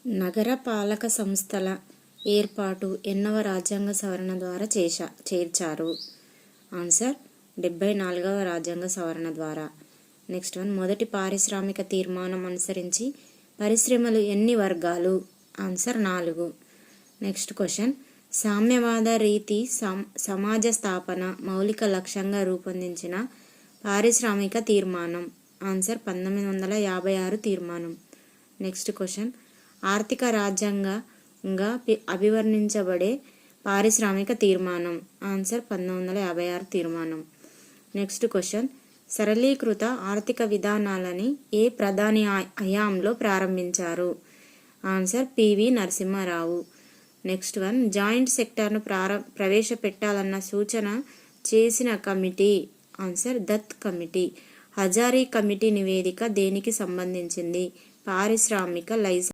నగర పాలక సంస్థల ఏర్పాటు ఎన్నవ రాజ్యాంగ సవరణ ద్వారా చేర్చారు? ఆన్సర్ 74వ రాజ్యాంగ సవరణ ద్వారా. నెక్స్ట్ వన్, మొదటి పారిశ్రామిక తీర్మానం అనుసరించి పరిశ్రమలు ఎన్ని వర్గాలు? ఆన్సర్ 4. నెక్స్ట్ క్వశ్చన్, సామ్యవాద రీతి సమాజ స్థాపన మౌలిక లక్ష్యంగా రూపొందించిన పారిశ్రామిక తీర్మానం? ఆన్సర్ 1956 తీర్మానం. నెక్స్ట్ క్వశ్చన్, ఆర్థిక రాజ్యాంగంగా అభివర్ణించబడే పారిశ్రామిక తీర్మానం? ఆన్సర్ 1956 తీర్మానం. నెక్స్ట్ క్వశ్చన్, సరళీకృత ఆర్థిక విధానాలని ఏ ప్రధాని హయాంలో ప్రారంభించారు? Answer PV Narasimha Rao. Next one, joint సెక్టార్ను ప్రవేశపెట్టాలన్న సూచన చేసిన committee? Answer Dutt committee. Hazari committee నివేదిక దేనికి సంబంధించింది? పారిశ్రామిక లైసెన్స్